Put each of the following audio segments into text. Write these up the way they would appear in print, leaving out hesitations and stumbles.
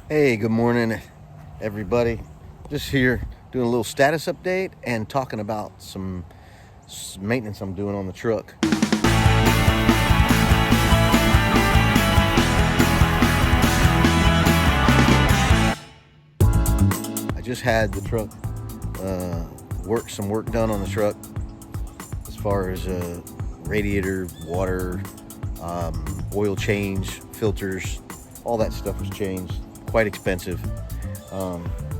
Hey, good morning, everybody. Just here doing a little status update and talking about some maintenance I'm doing on the truck. I just had the truck some work done on the truck as far as radiator, water, oil change, filters, all that stuff was changed. Quite expensive,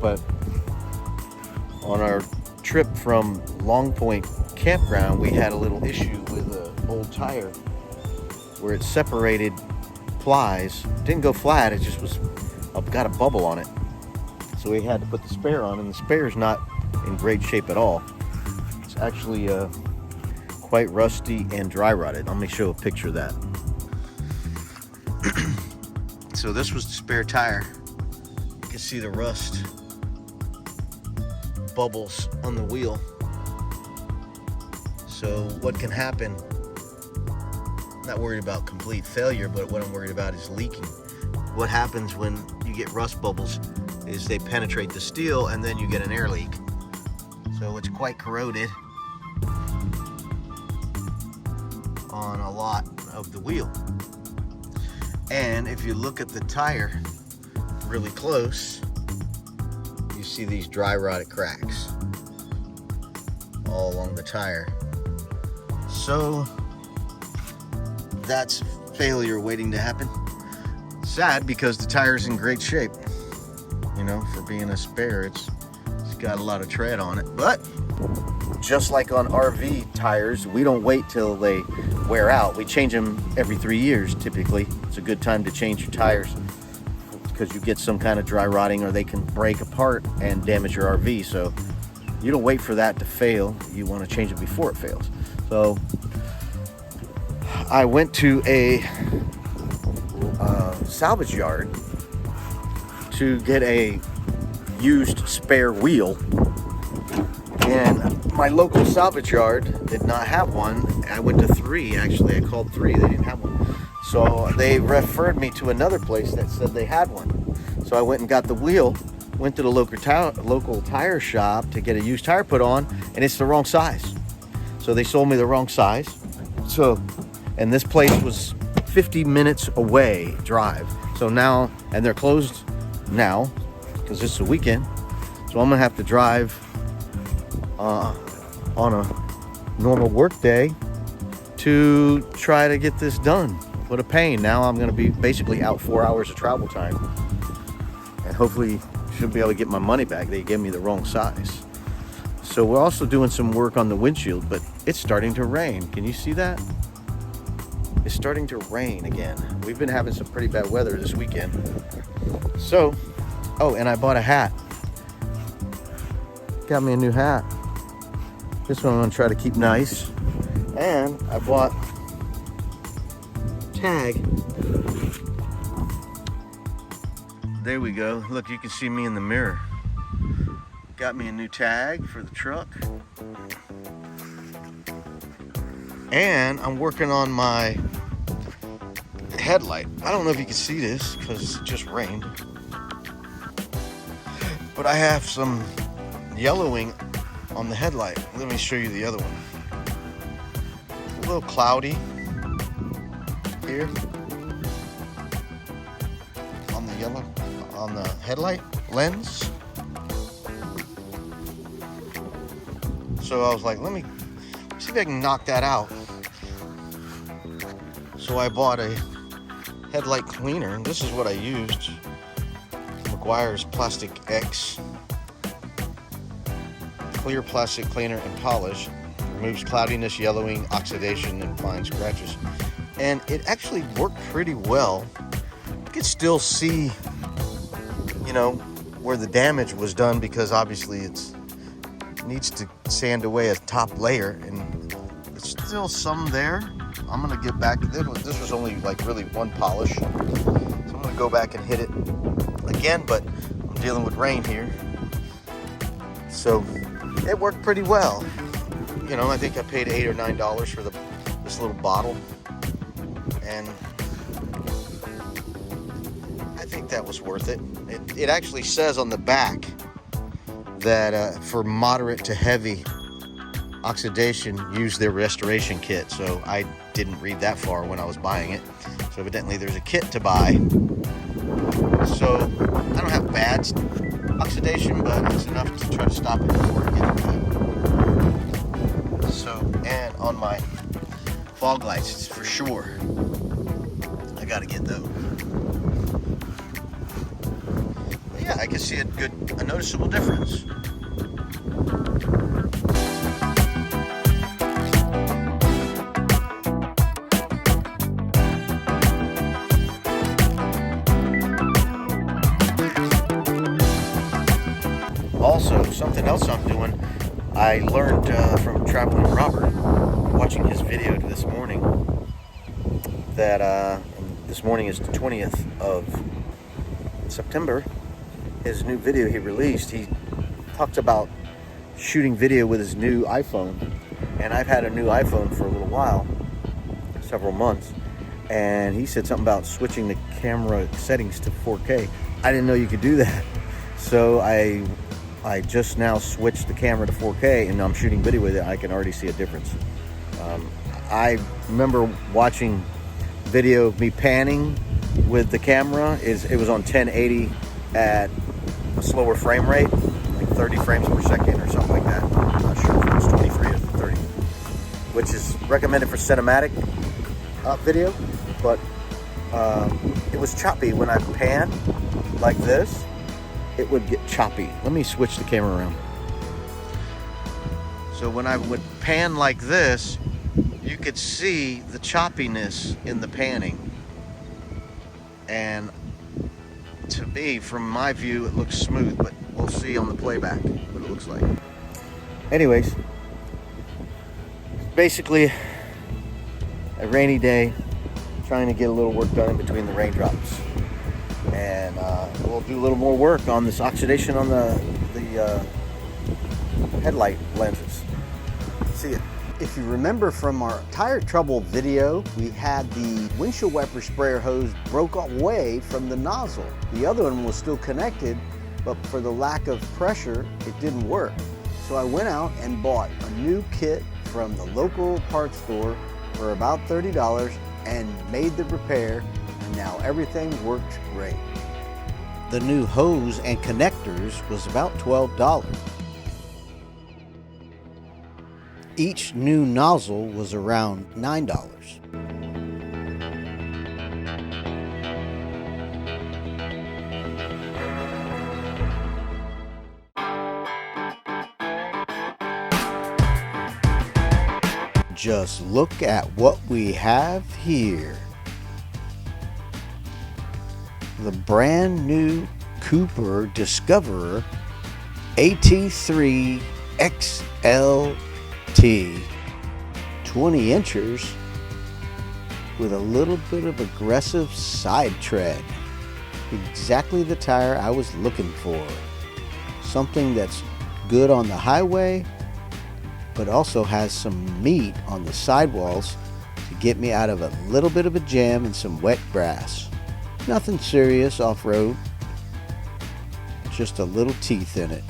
but on our trip from Long Point campground, we had a little issue with an old tire where it separated plies. It didn't go flat, it just got a bubble on it. So we had to put the spare on, and the spare's not in great shape at all. It's actually quite rusty and dry rotted. Let me show a picture of that. So this was the spare tire. You can see the rust bubbles on the wheel. So what can happen, I'm not worried about complete failure, but what I'm worried about is leaking. What happens when you get rust bubbles is they penetrate the steel and then you get an air leak. So it's quite corroded on a lot of the wheel. And if you look at the tire really close, you see these dry rotted cracks all along the tire. So that's failure waiting to happen. Sad because the tire's in great shape. You know, for being a spare, it's got a lot of tread on it. But just like on RV tires, we don't wait till they wear out. We change them every 3 years typically. It's a good time to change your tires because you get some kind of dry rotting or they can break apart and damage your RV. So you don't wait for that to fail. You want to change it before it fails. So I went to a salvage yard to get a used spare wheel, and my local salvage yard did not have one. I went to 3, actually. I called 3, they didn't have one. So they referred me to another place that said they had one. So I went and got the wheel, went to the local tire shop to get a used tire put on, and it's the wrong size. So they sold me the wrong size. So, and this place was 50 minutes away drive. So now, and they're closed now because it's a weekend. So I'm gonna have to drive on a normal work day to try to get this done. What a pain. Now I'm gonna be basically out 4 hours of travel time, and hopefully should be able to get my money back. They gave me the wrong size. So we're also doing some work on the windshield, but it's starting to rain. Can you see that? It's starting to rain again. We've been having some pretty bad weather this weekend. So, oh, and I bought a hat. Got me a new hat. This one I'm gonna try to keep nice. And I bought tag. There we go. Look, you can see me in the mirror. Got me a new tag for the truck. And I'm working on my headlight. I don't know if you can see this because it just rained, but I have some yellowing on the headlight. Let me show you the other one. A little cloudy here on the yellow on the headlight lens. So I was like, let me see if I can knock that out. So I bought a headlight cleaner, and this is what I used. Meguiar's Plastic X. Clear plastic cleaner and polish. Removes cloudiness, yellowing, oxidation, and fine scratches. And it actually worked pretty well. You could still see, you know, where the damage was done because obviously it needs to sand away a top layer, and there's still some there. I'm gonna get back to this. This was only like really one polish, so I'm gonna go back and hit it again, but I'm dealing with rain here, so it worked pretty well. You know, I think I paid $8 or $9 for this little bottle, and I think think that was worth it. It actually says on the back that for moderate to heavy oxidation, use their restoration kit. So I didn't read that far when I was buying it. So evidently there's a kit to buy. So I don't have bad oxidation, but it's enough to try to stop it before it gets bad. So, and on my fog lights, for sure, I gotta get those. But yeah, I can see a noticeable difference. Also, something else I'm doing, I learned from Traveling Robert, watching his video this morning, that this morning is the 20th of September. His new video he released, he talked about shooting video with his new iPhone. And I've had a new iPhone for a little while, several months, and he said something about switching the camera settings to 4K. I didn't know you could do that. So I just now switched the camera to 4K and I'm shooting video with it. I can already see a difference. I remember watching video of me panning with the camera. It was on 1080 at a slower frame rate, like 30 frames per second or something like that. I'm not sure if it was 23 or 30, which is recommended for cinematic video, but it was choppy when I pan like this. It would get choppy. Let me switch the camera around. So when I would pan like this, you could see the choppiness in the panning. And to me, from my view, it looks smooth, but we'll see on the playback what it looks like. Anyways, basically a rainy day, trying to get a little work done in between the raindrops. And we'll do a little more work on this oxidation on the headlight lenses. See ya. If you remember from our tire trouble video, we had the windshield wiper sprayer hose broke away from the nozzle. The other one was still connected, but for the lack of pressure, it didn't work. So I went out and bought a new kit from the local parts store for about $30 and made the repair. Now everything worked great. The new hose and connectors was about $12. Each new nozzle was around $9. Just look at what we have here. The brand new Cooper Discoverer AT3 XLT, 20 inches with a little bit of aggressive side tread. Exactly the tire I was looking for. Something that's good on the highway, but also has some meat on the sidewalls to get me out of a little bit of a jam and some wet grass. Nothing serious off-road, just a little teeth in it.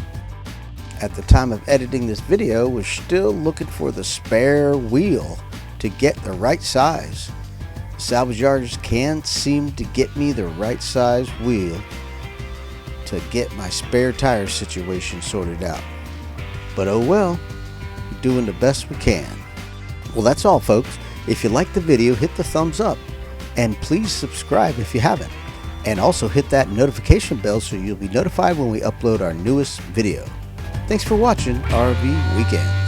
At the time of editing this video, we're still looking for the spare wheel to get the right size. Salvage yards can't seem to get me the right size wheel to get my spare tire situation sorted out. But oh well, we're doing the best we can. Well, that's all, folks. If you liked the video, hit the thumbs up. And please subscribe if you haven't. And also hit that notification bell so you'll be notified when we upload our newest video. Thanks for watching RV Weekend.